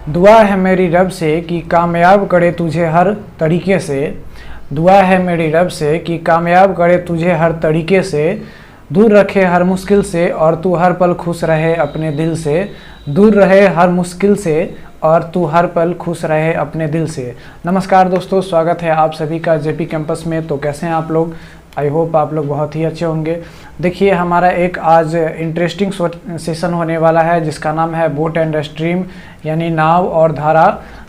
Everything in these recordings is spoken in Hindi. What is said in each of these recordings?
दुआ है मेरी रब से कि कामयाब करे तुझे हर तरीके से। दुआ है मेरी रब से कि कामयाब करे तुझे हर तरीके से। दूर रखे हर मुश्किल से और तू हर पल खुश रहे अपने दिल से। दूर रहे हर मुश्किल से और तू हर पल खुश रहे अपने दिल से। नमस्कार दोस्तों, स्वागत है आप सभी का जेपी कैंपस में। तो कैसे हैं आप लोग? आई होप आप लोग बहुत ही अच्छे होंगे। देखिए, हमारा एक आज इंटरेस्टिंग सेशन होने वाला है जिसका नाम है बोट एंड स्ट्रीम, यानी नाव और धारा,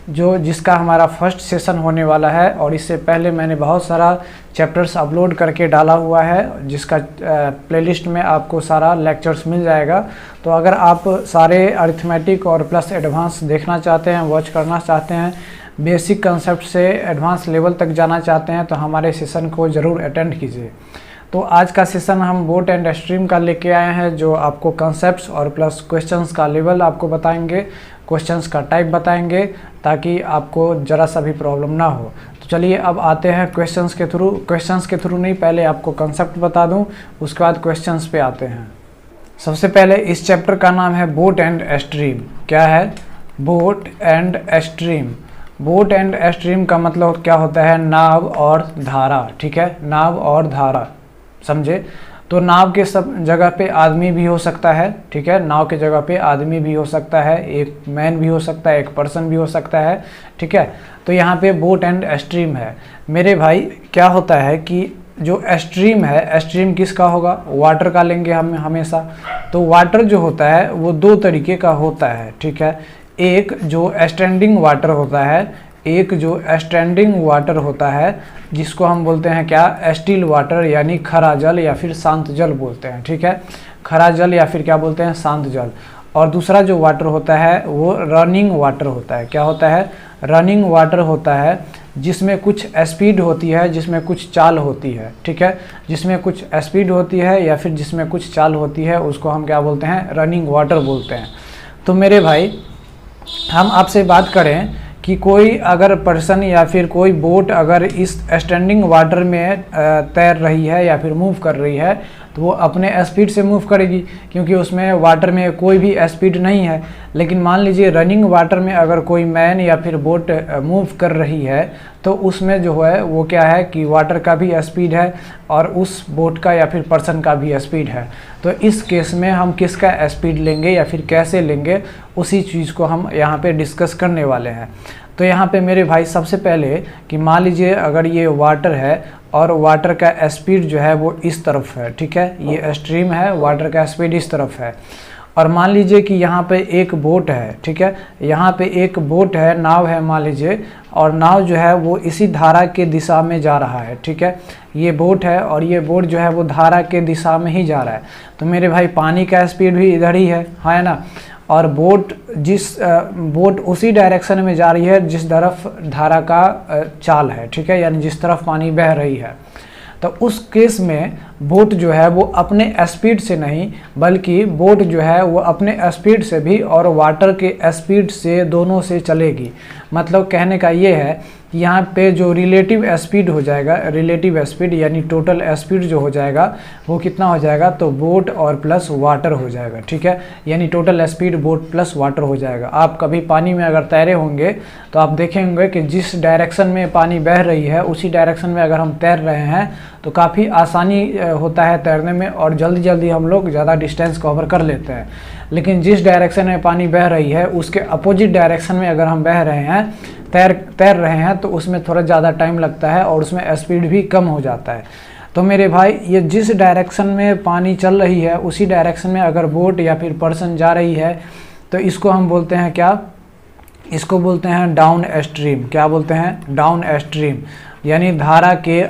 जिसका हमारा फर्स्ट सेशन होने वाला है। और इससे पहले मैंने बहुत सारा चैप्टर्स अपलोड करके डाला हुआ है, जिसका प्लेलिस्ट में आपको सारा लेक्चर्स मिल जाएगा। तो अगर आप सारे अरिथमेटिक और प्लस एडवांस देखना चाहते हैं, वॉच करना चाहते हैं, बेसिक कंसेप्ट से एडवांस लेवल तक जाना चाहते हैं, तो हमारे सेशन को ज़रूर अटेंड कीजिए। तो आज का सेशन हम बोट एंड स्ट्रीम का लेके आए हैं, जो आपको कंसेप्ट्स और प्लस क्वेश्चंस का लेवल आपको बताएंगे, क्वेश्चंस का टाइप बताएंगे, ताकि आपको ज़रा सा भी प्रॉब्लम ना हो। तो चलिए अब आते हैं क्वेश्चंस के थ्रू नहीं, पहले आपको कंसेप्ट बता दूं, उसके बाद क्वेश्चंस पे आते हैं। सबसे पहले इस चैप्टर का नाम है बोट एंड स्ट्रीम। क्या है? Boat and stream. Boat and stream का मतलब क्या होता है? नाव और धारा। ठीक है, नाव और धारा, समझे? तो नाव के सब जगह पे आदमी भी हो सकता है। ठीक है, नाव के जगह पे आदमी भी हो सकता है, एक मैन भी हो सकता है, एक पर्सन भी हो सकता है। ठीक है, तो यहाँ पे बोट एंड स्ट्रीम है। मेरे भाई, क्या होता है कि जो स्ट्रीम है, स्ट्रीम किसका होगा? वाटर का लेंगे हम हमेशा। तो वाटर जो होता है वो दो तरीके का होता है। ठीक है, एक जो स्टैंडिंग वाटर होता है, एक जो स्टैंडिंग वाटर होता है, जिसको हम बोलते हैं क्या? स्टिल वाटर, यानी खरा जल या फिर शांत जल बोलते हैं। ठीक है, खरा जल या फिर क्या बोलते हैं? शांत जल। और दूसरा जो वाटर होता है वो रनिंग वाटर होता है। क्या होता है? रनिंग वाटर होता है, जिसमें कुछ स्पीड होती है, जिसमें कुछ चाल होती है। ठीक है, जिसमें कुछ स्पीड होती है या फिर जिसमें कुछ चाल होती है, उसको हम क्या बोलते हैं? रनिंग वाटर बोलते हैं। तो मेरे भाई, हम आपसे बात करें कि कोई अगर पर्सन या फिर कोई बोट अगर इस स्टैंडिंग वाटर में तैर रही है या फिर मूव कर रही है, तो वो अपने स्पीड से मूव करेगी, क्योंकि उसमें वाटर में कोई भी स्पीड नहीं है। लेकिन मान लीजिए रनिंग वाटर में अगर कोई मैन या फिर बोट मूव कर रही है, तो उसमें जो है वो क्या है कि वाटर का भी स्पीड है और उस बोट का या फिर पर्सन का भी स्पीड है। तो इस केस में हम किसका स्पीड लेंगे या फिर कैसे लेंगे, उसी चीज़ को हम यहाँ पे डिस्कस करने वाले हैं। तो यहाँ पे मेरे भाई, सबसे पहले कि मान लीजिए अगर ये वाटर है और वाटर का स्पीड जो है वो इस तरफ है। ठीक है, ये स्ट्रीम है, वाटर का स्पीड इस तरफ है। और मान लीजिए कि यहाँ पे एक बोट है। ठीक है, यहाँ पे एक बोट है, नाव है मान लीजिए, और नाव जो है वो इसी धारा के दिशा में जा रहा है। ठीक है, ये बोट है और ये बोट जो है वो धारा के दिशा में ही जा रहा है। तो मेरे भाई, पानी का स्पीड भी इधर ही है ना। और बोट उसी डायरेक्शन में जा रही है जिस तरफ धारा का चाल है। ठीक है, यानी जिस तरफ पानी बह रही है। तो उस केस में बोट जो है वो अपने स्पीड से नहीं, बल्कि बोट जो है वो अपने स्पीड से भी और वाटर के स्पीड से, दोनों से चलेगी। मतलब कहने का ये है कि यहाँ पे जो रिलेटिव स्पीड हो जाएगा, रिलेटिव स्पीड यानी टोटल स्पीड जो हो जाएगा वो कितना हो जाएगा? तो बोट और प्लस वाटर हो जाएगा। ठीक है, यानी total speed boat plus water हो जाएगा। आप कभी पानी में अगर तैरे होंगे तो आप देखेंगे कि जिस डायरेक्शन में पानी बह रही है, उसी डायरेक्शन में अगर हम तैर रहे हैं तो काफ़ी आसानी होता है तैरने में, और जल्दी जल्दी हम लोग ज़्यादा डिस्टेंस कवर कर लेते हैं। लेकिन जिस डायरेक्शन में पानी बह रही है, उसके अपोजिट डायरेक्शन में अगर हम बह रहे हैं, तैर रहे हैं, तो उसमें थोड़ा ज़्यादा टाइम लगता है और उसमें स्पीड भी कम हो जाता है। तो मेरे भाई, ये जिस डायरेक्शन में पानी चल रही है, उसी डायरेक्शन में अगर बोट या फिर पर्सन जा रही है, तो इसको हम बोलते हैं क्या? इसको बोलते हैं डाउन स्ट्रीम। क्या बोलते हैं? डाउन स्ट्रीम, यानी धारा के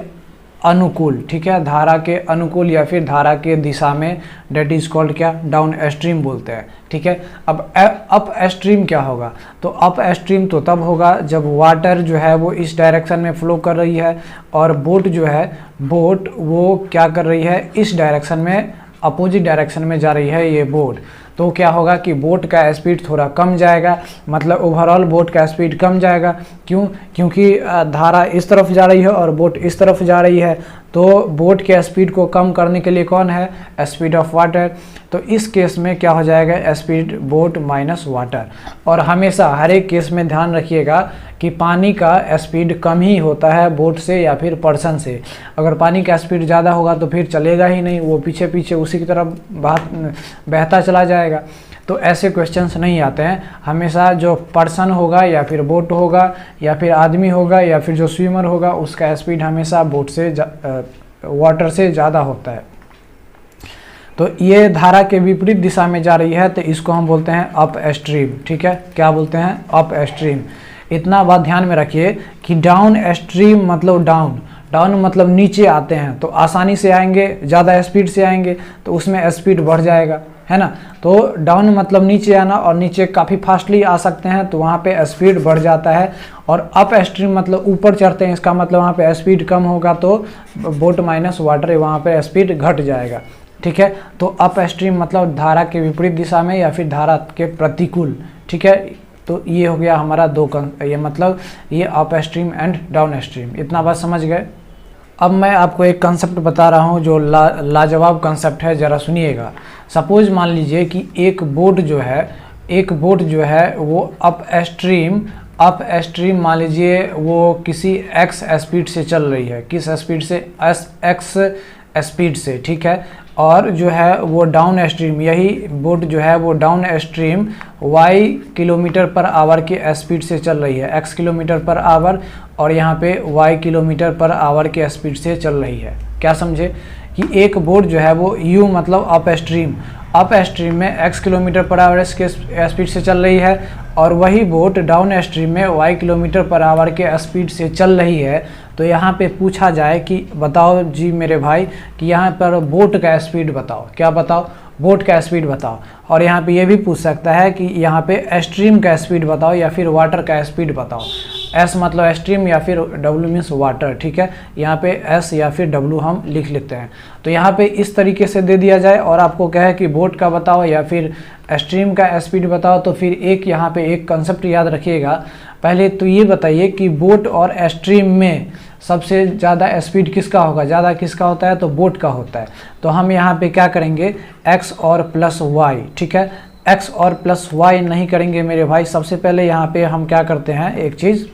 अनुकूल। ठीक है, धारा के अनुकूल या फिर धारा के दिशा में, डेट इज कॉल्ड क्या? डाउन स्ट्रीम बोलते हैं। ठीक है, अब अप स्ट्रीम क्या होगा? तो अप स्ट्रीम तो तब होगा जब वाटर जो है वो इस डायरेक्शन में फ्लो कर रही है और बोट जो है, बोट वो क्या कर रही है? इस डायरेक्शन में अपोजिट डायरेक्शन में जा रही है ये बोट, तो क्या होगा कि बोट का स्पीड थोड़ा कम जाएगा, मतलब ओवरऑल बोट का स्पीड कम जाएगा। क्यों? क्योंकि धारा इस तरफ जा रही है और बोट इस तरफ जा रही है, तो बोट के स्पीड को कम करने के लिए कौन है? Speed of water. तो इस केस में क्या हो जाएगा? Speed boat minus water. और हमेशा हर एक केस में ध्यान रखिएगा कि पानी का स्पीड कम ही होता है बोट से या फिर पर्सन से। अगर पानी का स्पीड ज़्यादा होगा तो फिर चलेगा ही नहीं, वो पीछे पीछे उसी की तरफ बहता चला जाएगा। तो ऐसे क्वेश्चंस नहीं आते हैं। हमेशा जो पर्सन होगा या फिर बोट होगा या फिर आदमी होगा या फिर जो स्विमर होगा, उसका स्पीड हमेशा बोट से वाटर से ज़्यादा होता है। तो ये धारा के विपरीत दिशा में जा रही है, तो इसको हम बोलते हैं अप स्ट्रीम। ठीक है, क्या बोलते हैं? Up stream. इतना बात ध्यान में रखिए कि डाउन स्ट्रीम मतलब डाउन मतलब नीचे आते हैं, तो आसानी से आएंगे, ज़्यादा स्पीड से आएंगे तो उसमें स्पीड बढ़ जाएगा, है ना। तो डाउन मतलब नीचे आना, और नीचे काफ़ी फास्टली आ सकते हैं तो वहाँ पे स्पीड बढ़ जाता है। और अप स्ट्रीम मतलब ऊपर चढ़ते हैं, इसका मतलब वहाँ पे स्पीड कम होगा, तो बोट माइनस वाटर वहाँ पे स्पीड घट जाएगा। ठीक है, तो अप स्ट्रीम मतलब धारा के विपरीत दिशा में या फिर धारा के प्रतिकूल। ठीक है, तो ये हो गया हमारा ये मतलब ये up stream and down stream. इतना बात समझ गए। अब मैं आपको एक कंसेप्ट बता रहा हूँ जो लाजवाब कंसेप्ट है, ज़रा सुनिएगा। सपोज मान लीजिए कि एक बोट जो है वो अप स्ट्रीम मान लीजिए वो किसी एक्स स्पीड से चल रही है। किस स्पीड से? एक्स स्पीड से। ठीक है, और जो है वो डाउन स्ट्रीम, यही बोट जो है वो downstream y kilometre per hour के स्पीड से चल रही है। एक्स किलोमीटर पर आवर और यहाँ पे वाई किलोमीटर पर आवर के स्पीड से चल रही है। क्या समझे? कि एक बोट जो है वो यू मतलब अप स्ट्रीम में एक्स किलोमीटर पर आवर के स्पीड से चल रही है, और वही बोट डाउन स्ट्रीम में वाई किलोमीटर पर आवर के स्पीड से चल रही है। तो यहाँ पे पूछा जाए कि बताओ जी मेरे भाई कि यहाँ पर बोट का स्पीड बताओ। क्या बताओ? बोट का स्पीड बताओ। और यहाँ पे ये भी पूछ सकता है कि यहाँ पे स्ट्रीम का स्पीड बताओ या फिर वाटर का स्पीड बताओ। एस मतलब स्ट्रीम या फिर डब्ल्यू मीन्स वाटर। ठीक है, यहाँ पे एस या फिर डब्ल्यू हम लिख लेते हैं। तो यहाँ पे इस तरीके से दे दिया जाए और आपको कहे कि बोट का बताओ या फिर स्ट्रीम का स्पीड बताओ, तो फिर एक यहाँ पे एक कंसेप्ट याद रखिएगा। पहले तो ये बताइए कि बोट और स्ट्रीम में सबसे ज़्यादा स्पीड किसका होगा? ज़्यादा किसका होता है? तो बोट का होता है। तो हम यहाँ पे क्या करेंगे? एक्स और प्लस वाई। ठीक है, एक्स और प्लस वाई नहीं करेंगे मेरे भाई। सबसे पहले यहाँ पे हम क्या करते हैं, एक चीज़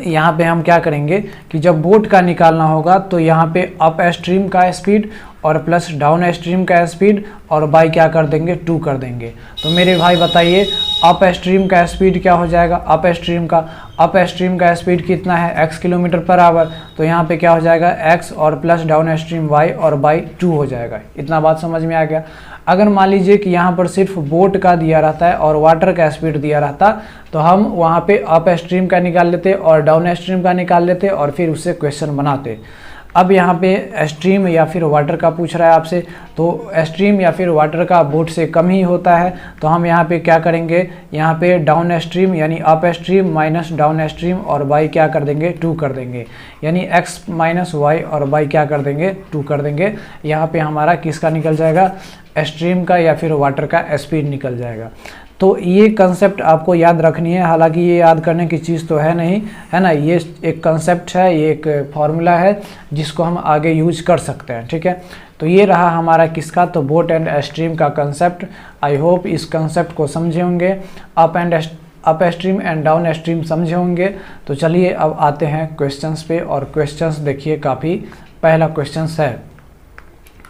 यहाँ पे हम क्या करेंगे कि जब बोट का निकालना होगा तो यहाँ पे अप स्ट्रीम का स्पीड और प्लस डाउन स्ट्रीम का स्पीड और बाई क्या कर देंगे? 2 कर देंगे। तो मेरे भाई बताइए अप स्ट्रीम का स्पीड क्या हो जाएगा? अप स्ट्रीम का स्पीड कितना है? x kilometre per our. तो यहाँ पे क्या हो जाएगा? x और प्लस डाउन स्ट्रीम y और बाई 2 हो जाएगा। इतना बात समझ में आ गया। अगर मान लीजिए कि यहाँ पर सिर्फ बोट का दिया रहता है और वाटर का स्पीड दिया रहता, तो हम वहाँ पे अप स्ट्रीम का निकाल लेते और डाउन स्ट्रीम का निकाल लेते और फिर उससे क्वेश्चन बनाते। अब यहाँ पे स्ट्रीम या फिर वाटर का पूछ रहा है आपसे, तो स्ट्रीम या फिर वाटर का बोट से कम ही होता है। तो हम यहाँ पे क्या करेंगे? यहाँ पे डाउन स्ट्रीम यानी up stream minus down stream और बाई क्या कर देंगे? 2 कर देंगे। यानी x माइनस वाई और बाई क्या कर देंगे? 2 कर देंगे। यहाँ पे हमारा किसका निकल जाएगा? स्ट्रीम का या फिर वाटर का स्पीड निकल जाएगा। तो ये कंसेप्ट आपको याद रखनी है। हालांकि ये याद करने की चीज़ तो है नहीं, है ना। ये एक कंसेप्ट है, ये एक फॉर्मूला है जिसको हम आगे यूज कर सकते हैं। ठीक है, तो ये रहा हमारा किसका? तो बोट एंड स्ट्रीम का कंसेप्ट। आई होप इस कंसेप्ट को समझे होंगे। Up stream and down stream समझे होंगे। तो चलिए अब आते हैं क्वेश्चंस पे, और क्वेश्चंस देखिए काफ़ी। पहला क्वेश्चंस है,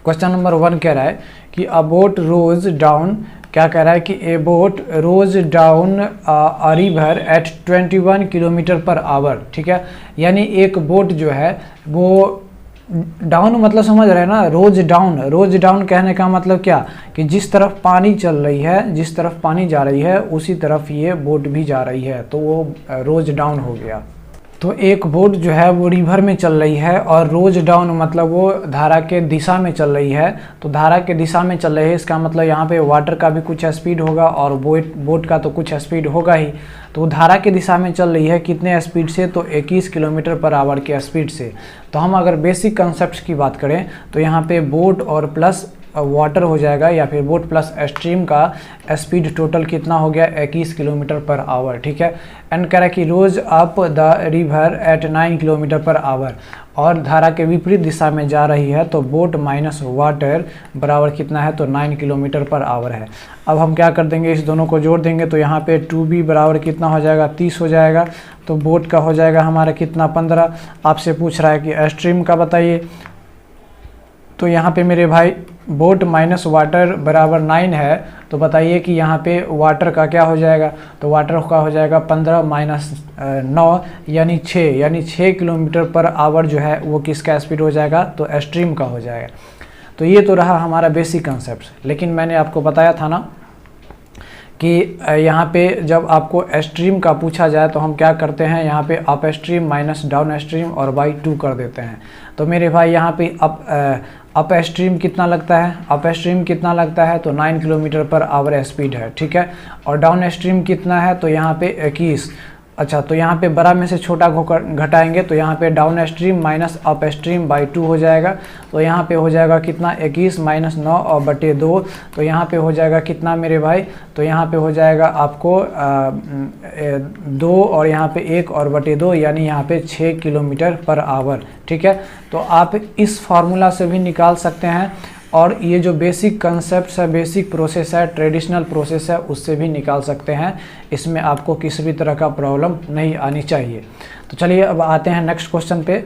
क्वेश्चन नंबर 1 कह रहा है कि अ बोट रोज डाउन, क्या कह रहा है कि a boat rows down a river at 21 kilometre per hour. ठीक है, यानी एक बोट जो है वो डाउन मतलब समझ रहे हैं ना, रोज डाउन कहने का मतलब क्या कि जिस तरफ पानी चल रही है, जिस तरफ पानी जा रही है उसी तरफ ये बोट भी जा रही है, तो वो रोज डाउन हो गया। तो एक बोट जो है वो रिवर में चल रही है और रोज डाउन मतलब वो धारा के दिशा में चल रही है। तो धारा के दिशा में चल रही है, इसका मतलब यहाँ पे वाटर का भी कुछ स्पीड होगा और बोट का तो कुछ स्पीड होगा ही। तो धारा की दिशा में चल रही है कितने स्पीड से, तो 21 किलोमीटर पर आवर के स्पीड से। तो हम अगर बेसिक कंसेप्ट की बात करें तो यहाँ पे बोट और प्लस वाटर हो जाएगा या फिर बोट प्लस स्ट्रीम का स्पीड टोटल कितना हो गया 21 किलोमीटर पर आवर। ठीक है, एंड कह रहा है कि rose up the river at 9 kilometre per hour, और धारा के विपरीत दिशा में जा रही है तो बोट माइनस वाटर बराबर कितना है, तो 9 किलोमीटर पर आवर है। अब हम क्या कर देंगे, इस दोनों को जोड़ देंगे तो यहाँ पे 2b बराबर कितना हो जाएगा 30 हो जाएगा। तो बोट का हो जाएगा हमारा कितना 15। आपसे पूछ रहा है कि स्ट्रीम का बताइए, तो यहाँ पे मेरे भाई बोट माइनस वाटर बराबर 9 है। तो बताइए कि यहाँ पे वाटर का क्या हो जाएगा, तो वाटर का हो जाएगा 15 माइनस 9 यानी 6 किलोमीटर पर आवर जो है वो किसका स्पीड हो जाएगा, तो स्ट्रीम का हो जाएगा। तो ये तो रहा हमारा बेसिक कंसेप्ट। लेकिन मैंने आपको बताया था ना कि यहाँ पे जब आपको स्ट्रीम का पूछा जाए तो हम क्या करते हैं, यहाँ पे up stream minus down stream और बाई 2 कर देते हैं। तो मेरे भाई यहाँ पे अप स्ट्रीम कितना लगता है, अप स्ट्रीम कितना लगता है, तो 9 किलोमीटर पर आवर स्पीड है। ठीक है, और डाउन स्ट्रीम कितना है, तो यहाँ पे 21। अच्छा, तो यहाँ पे बड़ा में से छोटा घटाएंगे तो यहाँ पे down stream minus up stream by 2 हो जाएगा। तो यहाँ पे हो जाएगा कितना 21 माइनस 9 और बटे 2। तो यहाँ पे हो जाएगा कितना मेरे भाई, तो यहाँ पे हो जाएगा आपको 2 और यहाँ पे 1 और बटे 2 यानी यहाँ पे 6 किलोमीटर पर आवर। ठीक है, तो आप इस फार्मूला से भी निकाल सकते हैं और ये जो बेसिक कंसेप्ट है, बेसिक प्रोसेस है, ट्रेडिशनल प्रोसेस है, उससे भी निकाल सकते हैं। इसमें आपको किसी भी तरह का प्रॉब्लम नहीं आनी चाहिए। तो चलिए अब आते हैं नेक्स्ट क्वेश्चन पे।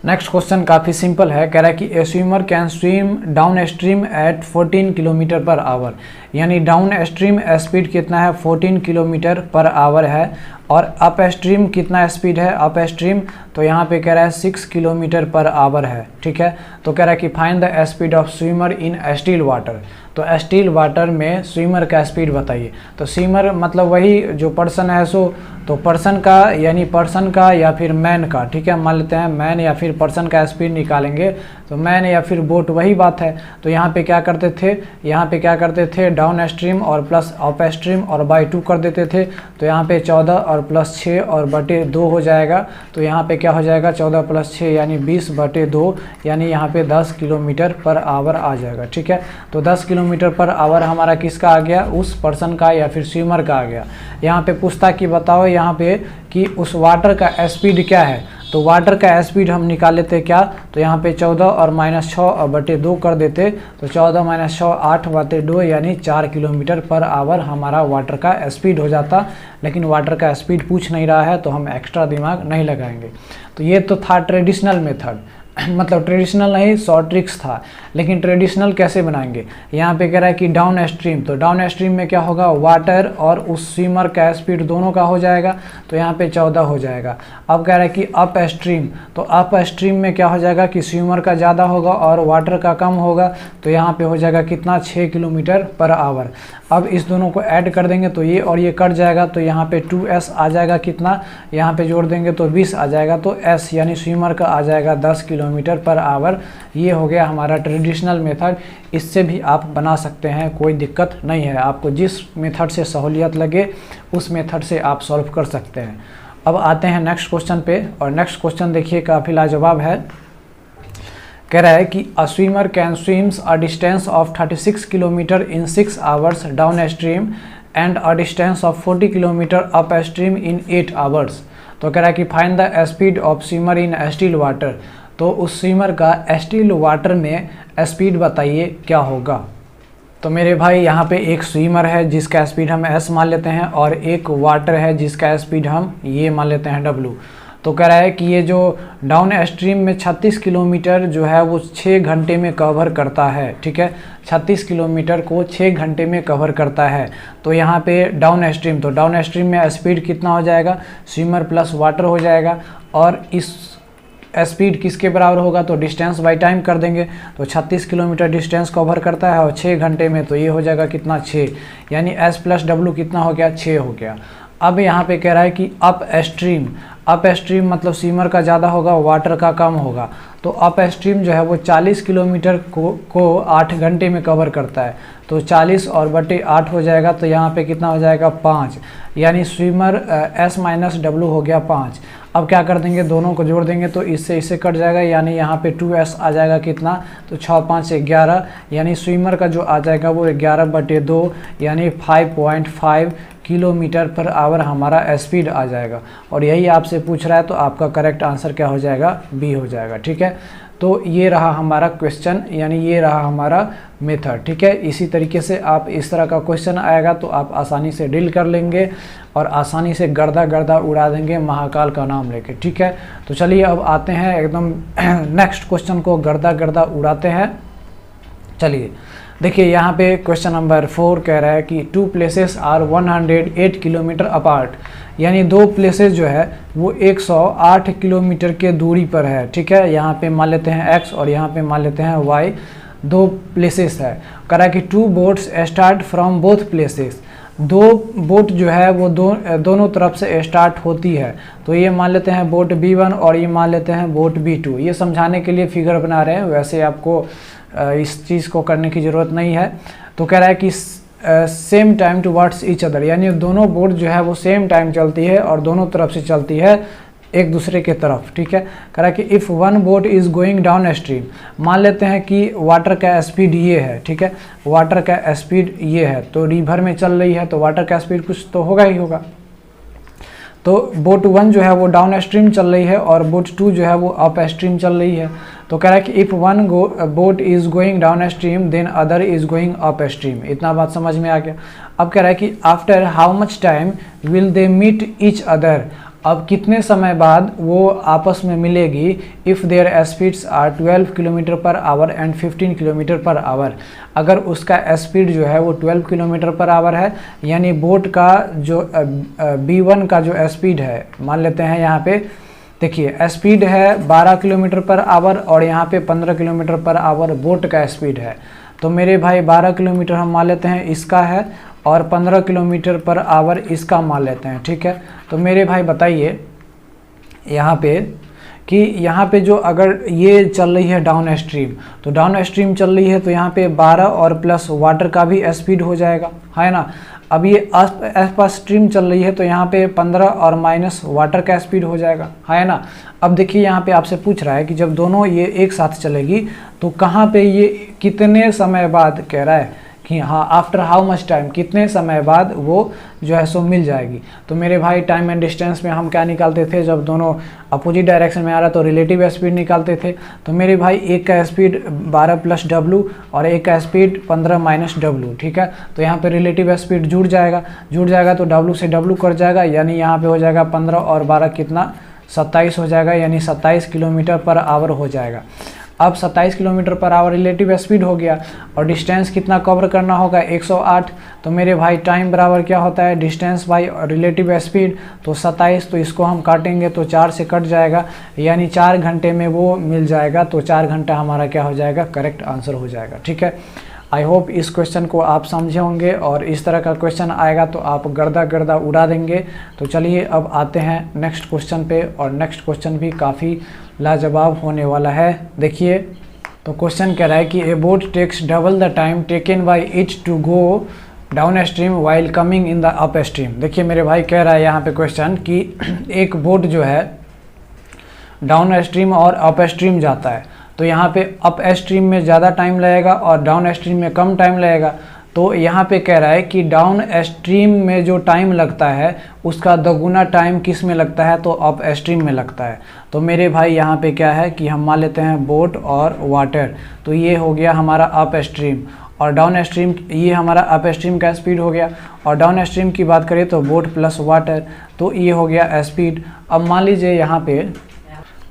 नेक्स्ट क्वेश्चन काफ़ी सिंपल है, कह रहा है कि a swimmer can swim downstream at 14 kilometre per hour, यानी डाउन स्ट्रीम स्पीड कितना है 14 किलोमीटर पर आवर है, और अप स्ट्रीम कितना स्पीड है अप स्ट्रीम, तो यहाँ पे कह रहा है 6 किलोमीटर पर आवर है। ठीक है, तो कह रहा है कि find the speed of swimmer in still water. तो स्टिल वाटर में स्विमर का स्पीड बताइए। तो स्विमर मतलब वही जो पर्सन है, सो तो पर्सन का यानी पर्सन का या फिर मैन का। ठीक है, मान लेते हैं मैन या फिर पर्सन का स्पीड निकालेंगे तो मैन या फिर बोट वही बात है। तो यहाँ पे क्या करते थे, यहाँ पे क्या करते थे डाउन स्ट्रीम और प्लस अप स्ट्रीम और बाई 2 कर देते थे। तो यहाँ पे 14 और प्लस 6 और बटे 2 हो जाएगा। तो यहाँ पे क्या हो जाएगा 14 प्लस 6 यानी 20 बटे 2 यानी यहाँ पे 10 किलोमीटर पर आवर आ जाएगा। ठीक है, तो 10 किलोमीटर पर आवर हमारा किसका आ गया, उस पर्सन का या फिर स्विमर का आ गया। यहाँ पे पूछता कि बताओ यहाँ पे कि उस वाटर का स्पीड क्या है। तो वाटर का स्पीड हम निकाल लेते क्या, तो यहाँ पे 14 और माइनस 6 और बटे 2 कर देते। तो 14 माइनस 6 8 बटे 2 यानी 4 किलोमीटर पर आवर हमारा वाटर का स्पीड हो जाता। लेकिन वाटर का स्पीड पूछ नहीं रहा है तो हम एक्स्ट्रा दिमाग नहीं लगाएंगे। तो ये तो था ट्रेडिशनल मेथड, मतलब ट्रेडिशनल नहीं, शॉर्ट ट्रिक्स था। लेकिन ट्रेडिशनल कैसे बनाएंगे, यहाँ पे कह रहा है कि डाउन स्ट्रीम, तो डाउन स्ट्रीम में क्या होगा वाटर और उस स्विमर का स्पीड दोनों का हो जाएगा। तो यहाँ पे 14 हो जाएगा। अब कह रहा है कि अप स्ट्रीम, तो अप स्ट्रीम में क्या हो जाएगा कि स्विमर का ज़्यादा होगा और वाटर का कम होगा। तो यहाँ पे हो जाएगा कितना 6 किलोमीटर पर आवर। अब इस दोनों को ऐड कर देंगे तो ये और ये कट जाएगा। तो यहाँ पे 2s आ जाएगा कितना, यहाँ पे जोड़ देंगे तो 20 आ जाएगा। तो s यानी स्विमर का आ जाएगा 10 किलोमीटर पर आवर। ये हो गया हमारा ट्रेडिशनल मेथड। इससे भी आप बना सकते हैं, कोई दिक्कत नहीं है। आपको जिस मेथड से सहूलियत लगे उस मेथड से आप सॉल्व कर सकते हैं। अब आते हैं नेक्स्ट क्वेश्चन पे, और नेक्स्ट क्वेश्चन देखिए काफ़ी लाजवाब है। कह रहा है कि अ swimmer can swims a distance of 36 kilometre in 6 hours down stream and a distance of 40 kilometre up stream in 8 hours. तो कह रहा है कि find the speed of swimmer in still water. तो उस स्विमर का स्टिल वाटर में स्पीड बताइए क्या होगा। तो मेरे भाई यहाँ पे एक स्विमर है जिसका स्पीड हम s मान लेते हैं, और एक वाटर है जिसका स्पीड हम ये मान लेते हैं w। तो कह रहा है कि ये जो डाउन स्ट्रीम में 36 किलोमीटर जो है वो 6 घंटे में कवर करता है। ठीक है, 36 किलोमीटर को 6 घंटे में कवर करता है। तो यहाँ पे डाउन स्ट्रीम, तो डाउन स्ट्रीम में स्पीड कितना हो जाएगा, स्विमर प्लस वाटर हो जाएगा। और इस स्पीड किसके बराबर होगा, तो डिस्टेंस बाई टाइम कर देंगे। तो 36 किलोमीटर डिस्टेंस कवर करता है और 6 घंटे में, तो ये हो जाएगा कितना 6, यानी s प्लस w कितना हो गया 6 हो गया। अब यहाँ पे कह रहा है कि अप स्ट्रीम, अप स्ट्रीम मतलब स्विमर का ज़्यादा होगा, वाटर का कम होगा। तो अप स्ट्रीम जो है वो 40 किलोमीटर को 8 घंटे में कवर करता है। तो 40 और बटे 8 हो जाएगा, तो यहाँ पे कितना हो जाएगा 5, यानी स्विमर S माइनस W हो गया 5। अब क्या कर देंगे, दोनों को जोड़ देंगे तो इससे कट जाएगा, यानी यहाँ पे 2S आ जाएगा कितना, तो 6 5 11, यानी स्विमर का जो आ जाएगा वो 11/2 यानी 5.5 किलोमीटर पर आवर हमारा स्पीड आ जाएगा। और यही आपसे पूछ रहा है, तो आपका करेक्ट आंसर क्या हो जाएगा, बी हो जाएगा। ठीक है, तो ये रहा हमारा क्वेश्चन, यानी ये रहा हमारा मेथड। ठीक है, इसी तरीके से आप इस तरह का क्वेश्चन आएगा तो आप आसानी से डील कर लेंगे और आसानी से गर्दा उड़ा देंगे महाकाल का नाम लेके। ठीक है, तो चलिए अब आते हैं एकदम नेक्स्ट क्वेश्चन को गर्दा उड़ाते हैं। चलिए देखिए, यहाँ पे क्वेश्चन नंबर 4 कह रहा है कि 2 प्लेसेस आर 108 किलोमीटर अपार्ट, यानी 2 प्लेसेस जो है वो 108 किलोमीटर के दूरी पर है। ठीक है, यहाँ पे मान लेते हैं x और यहाँ पे मान लेते हैं y, 2 प्लेसेस है। कह रहा है कि 2 boats start from both places, 2 boat जो है वो दोनों तरफ से स्टार्ट होती है। तो ये मान लेते हैं बोट B1 और ये मान लेते हैं बोट B2। ये समझाने के लिए फिगर बना रहे हैं, वैसे आपको इस चीज़ को करने की ज़रूरत नहीं है। तो कह रहा है कि same time towards each other, यानी दोनों बोट जो है वो सेम टाइम चलती है और दोनों तरफ से चलती है एक दूसरे के तरफ। ठीक है, कह रहा है कि if one boat is going down stream, मान लेते हैं कि वाटर का स्पीड ये है। ठीक है, वाटर का स्पीड ये है, तो रिवर में चल रही है तो वाटर का स्पीड कुछ तो होगा ही होगा। तो बोट 1 जो है वो डाउन स्ट्रीम चल रही है और बोट 2 जो है वो अप स्ट्रीम चल रही है। तो कह रहा है कि if one boat is going downstream then other is going upstream. इतना बात समझ में आ गया। अब कह रहा है कि after how much time will they meet each other, अब कितने समय बाद वो आपस में मिलेगी। If their speeds are 12 kilometre per hour and 15 kilometre per hour, अगर उसका स्पीड जो है वो 12 किलोमीटर पर आवर है, यानी बोट का जो B1 का जो स्पीड है, मान लेते हैं यहाँ पे देखिए स्पीड है 12 किलोमीटर पर आवर और यहाँ पे 15 किलोमीटर पर आवर बोट का स्पीड है। तो मेरे भाई 12 किलोमीटर हम मान लेते हैं इसका है और 15 किलोमीटर पर आवर इसका मान लेते हैं। ठीक है, तो मेरे भाई बताइए यहाँ पे कि यहाँ पे जो अगर ये चल रही है डाउन स्ट्रीम, तो डाउन स्ट्रीम चल रही है तो यहाँ पे 12 और प्लस वाटर का भी स्पीड हो जाएगा, है ना। अब ये अप स्ट्रीम चल रही है तो यहाँ पे 15 और माइनस वाटर का स्पीड हो जाएगा, है ना। अब देखिए यहाँ पे आपसे पूछ रहा है कि जब दोनों ये एक साथ चलेगी तो कहाँ पे ये कितने समय बाद, कह रहा है कि हाँ आफ्टर हाउ मच टाइम, कितने समय बाद वो जो है सो मिल जाएगी। तो मेरे भाई टाइम एंड डिस्टेंस में हम क्या निकालते थे, जब दोनों अपोजिट डायरेक्शन में आ रहा तो रिलेटिव स्पीड निकालते थे। तो मेरे भाई एक का स्पीड 12 प्लस W और एक का स्पीड 15 माइनस W। ठीक है, तो यहाँ पे रिलेटिव स्पीड जुड़ जाएगा तो W से W कट जाएगा, यानी यहाँ पे हो जाएगा 15 और 12 कितना 27 हो जाएगा, यानी 27 किलोमीटर पर आवर हो जाएगा। अब 27 kilometre per our relative speed हो गया और डिस्टेंस कितना कवर करना होगा 108। तो मेरे भाई टाइम बराबर क्या होता है डिस्टेंस बाई रिलेटिव स्पीड, तो 27, तो इसको हम काटेंगे तो 4 से कट जाएगा, यानी 4 घंटे में वो मिल जाएगा। तो 4 घंटा हमारा क्या हो जाएगा, करेक्ट आंसर हो जाएगा। ठीक है, आई होप इस क्वेश्चन को आप समझे होंगे और इस तरह का क्वेश्चन आएगा तो आप गर्दा उड़ा देंगे। तो चलिए अब आते हैं नेक्स्ट क्वेश्चन पे, और नेक्स्ट क्वेश्चन भी काफ़ी लाजवाब होने वाला है। देखिए, तो क्वेश्चन कह रहा है कि a boat takes double the time taken by it to go downstream while coming in the upstream. देखिए मेरे भाई कह रहा है यहाँ पे क्वेश्चन कि एक बोट जो है डाउन स्ट्रीम और अप स्ट्रीम जाता है, तो यहाँ पे अप स्ट्रीम में ज़्यादा टाइम लगेगा और डाउन स्ट्रीम में कम टाइम लगेगा। तो यहाँ पे कह रहा है कि डाउन स्ट्रीम में जो टाइम लगता है उसका दोगुना टाइम किस में लगता है, तो अप स्ट्रीम में लगता है। तो मेरे भाई यहाँ पे क्या है कि हम मान लेते हैं बोट और वाटर, तो ये हो गया हमारा अप स्ट्रीम, और डाउन स्ट्रीम ये हमारा अप स्ट्रीम का स्पीड हो गया, और डाउन स्ट्रीम की बात करें तो बोट प्लस वाटर, तो ये हो गया स्पीड। अब मान लीजिए यहाँ पे,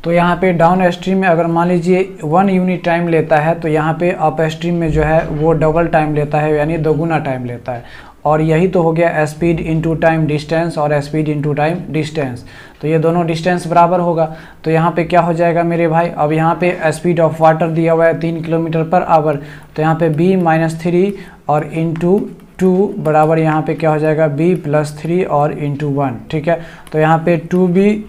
तो यहाँ पे डाउन स्ट्रीम में अगर मान लीजिए 1 यूनिट टाइम लेता है, तो यहाँ पे अप स्ट्रीम में जो है वो डबल टाइम लेता है, यानी दोगुना टाइम लेता है। और यही तो हो गया स्पीड इनटू टाइम डिस्टेंस और स्पीड इनटू टाइम डिस्टेंस, तो ये दोनों डिस्टेंस बराबर होगा। तो यहाँ पे क्या हो जाएगा मेरे भाई, अब यहाँ पे स्पीड ऑफ वाटर दिया हुआ है 3 किलोमीटर पर आवर, तो यहाँ पे b-3 और इंटू 2 बराबर यहाँ पे क्या हो जाएगा b+3 और इंटू 1। ठीक है, तो यहाँ पे 2b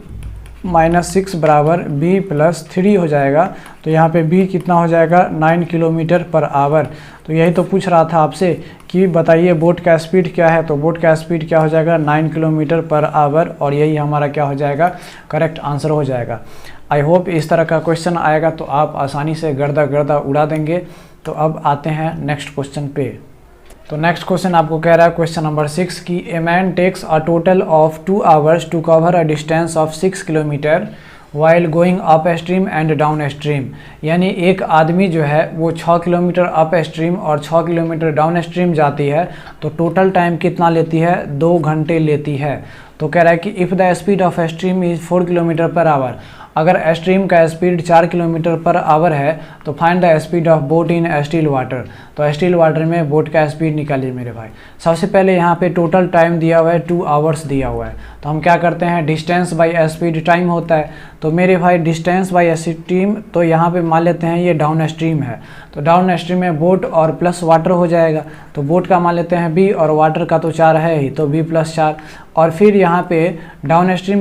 -6 बराबर b प्लस 3 हो जाएगा। तो यहाँ पे b कितना हो जाएगा 9 किलोमीटर पर आवर। तो यही तो पूछ रहा था आपसे कि बताइए बोट का स्पीड क्या है। तो बोट का स्पीड क्या हो जाएगा 9 किलोमीटर पर आवर, और यही हमारा क्या हो जाएगा करेक्ट आंसर हो जाएगा। आई होप इस तरह का क्वेश्चन आएगा तो आप आसानी से गर्दा गर्दा उड़ा देंगे। तो अब आते हैं नेक्स्ट क्वेश्चन पे। तो नेक्स्ट क्वेश्चन आपको कह रहा है क्वेश्चन नंबर 6 कि a man takes a total of 2 hours to cover a distance of 6 kilometre while going upstream and downstream. यानी एक आदमी जो है वो 6 किलोमीटर अप स्ट्रीम और 6 किलोमीटर डाउन स्ट्रीम जाती है, तो टोटल टाइम कितना लेती है 2 घंटे लेती है। तो कह रहा है कि if the speed of stream is 4 kilometre per hour, अगर स्ट्रीम का स्पीड 4 किलोमीटर पर आवर है तो find the speed of boat in still water. तो स्टिल वाटर में बोट का स्पीड निकालिए मेरे भाई। सबसे पहले यहाँ पे टोटल टाइम दिया हुआ है 2 आवर्स दिया हुआ है, तो हम क्या करते हैं डिस्टेंस बाई स्पीड टाइम होता है। तो मेरे भाई डिस्टेंस बाई स्ट्रीम, तो यहाँ पे मान लेते हैं ये डाउन स्ट्रीम है, तो डाउन स्ट्रीम में बोट और प्लस वाटर हो जाएगा। तो बोट का मान लेते हैं b और वाटर का तो 4 है ही, तो b + 4। और फिर यहाँ पे डाउन स्ट्रीम,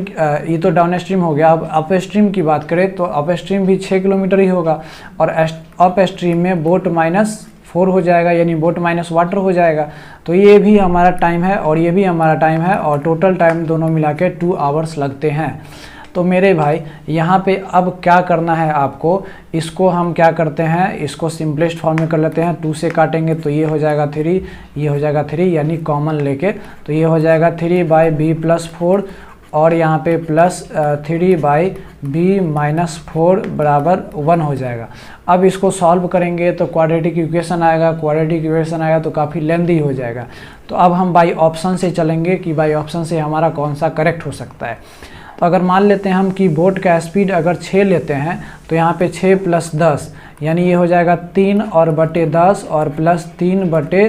ये तो डाउन स्ट्रीम हो गया। अब अप स्ट्रीम की बात करें तो अप स्ट्रीम भी 6 किलोमीटर ही होगा, और अप स्ट्रीम में बोट -4 हो जाएगा, यानी बोट माइनस वाटर हो जाएगा। तो ये भी हमारा टाइम है और ये भी हमारा टाइम है, और टोटल टाइम दोनों मिला के 2 आवर्स लगते हैं। तो मेरे भाई यहाँ पे अब क्या करना है आपको, इसको हम क्या करते हैं, इसको सिंपलेस्ट फॉर्म में कर लेते हैं। 2 से काटेंगे तो ये हो जाएगा 3, ये हो जाएगा 3, यानी कॉमन लेके तो ये हो जाएगा 3/b + 4, और यहाँ पे +3/b - 4 बराबर 1 हो जाएगा। अब इसको सॉल्व करेंगे तो क्वाड्रेटिक इक्वेशन आएगा, क्वाड्रेटिक इक्वेशन आएगा तो काफ़ी लेंदी हो जाएगा। तो अब हम बाई ऑप्शन से चलेंगे कि बाई ऑप्शन से हमारा कौन सा करेक्ट हो सकता है। तो अगर मान लेते हैं हम कि बोट का स्पीड अगर 6 लेते हैं तो यहाँ पे 6 + 10, यानी ये हो जाएगा 3 और बटे 10 और +3 बटे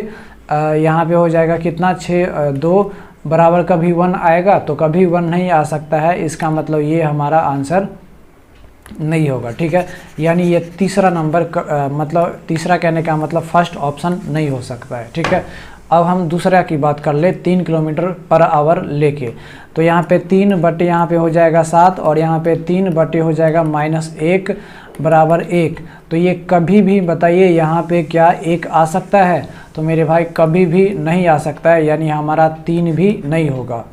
यहाँ पे हो जाएगा कितना 6 2 बराबर कभी 1 आएगा, तो कभी 1 नहीं आ सकता है। इसका मतलब ये हमारा आंसर नहीं होगा, ठीक है। यानी ये तीसरा नंबर मतलब तीसरा कहने का मतलब फर्स्ट ऑप्शन नहीं हो सकता है, ठीक है। अब हम दूसरा की बात कर ले 3 किलोमीटर पर आवर लेके। तो यहाँ पे 3 बटे यहाँ पे हो जाएगा 7, और यहाँ पे 3 बटे हो जाएगा -1 बराबर 1। तो ये कभी भी बताइए यहाँ पे क्या 1 आ सकता है? तो मेरे भाई कभी भी नहीं आ सकता है, यानी हमारा 3 भी नहीं होगा।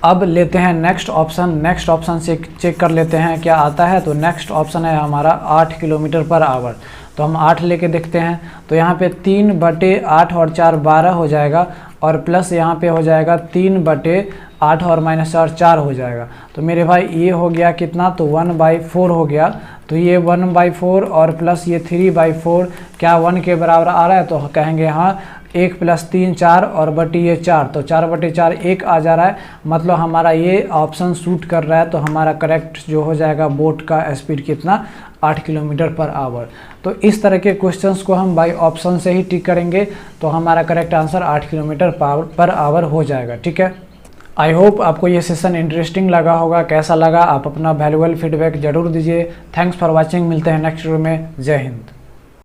अब लेते हैं नेक्स्ट ऑप्शन। नेक्स्ट ऑप्शन से चेक कर लेते हैं क्या आता है। तो नेक्स्ट ऑप्शन है हमारा 8 किलोमीटर पर आवर। तो हम 8 लेके देखते हैं। तो यहाँ पे 3 बटे 8 और 4 12 हो जाएगा, और प्लस यहाँ पे हो जाएगा 3 बटे 8 और -4 4 हो जाएगा। तो मेरे भाई ये हो गया कितना, तो 1/4 हो गया। तो ये 1/4 और प्लस ये 3/4 क्या 1 के बराबर आ रहा है? तो कहेंगे हाँ। 1 + 3 4 और बटी ये 4, तो 4/4 1 आ जा रहा है। मतलब हमारा ये ऑप्शन सूट कर रहा है। तो हमारा करेक्ट जो हो जाएगा बोट का स्पीड कितना, 8 किलोमीटर पर आवर। तो इस तरह के क्वेश्चंस को हम बाई ऑप्शन से ही टिक करेंगे, तो हमारा correct answer 8 kilometre per our हो जाएगा, ठीक है। आई होप आपको ये सेशन इंटरेस्टिंग लगा होगा। कैसा लगा आप अपना वैल्यूएबल फीडबैक जरूर दीजिए। Thanks for watching. मिलते हैं नेक्स्ट वीडियो में। जय हिंद।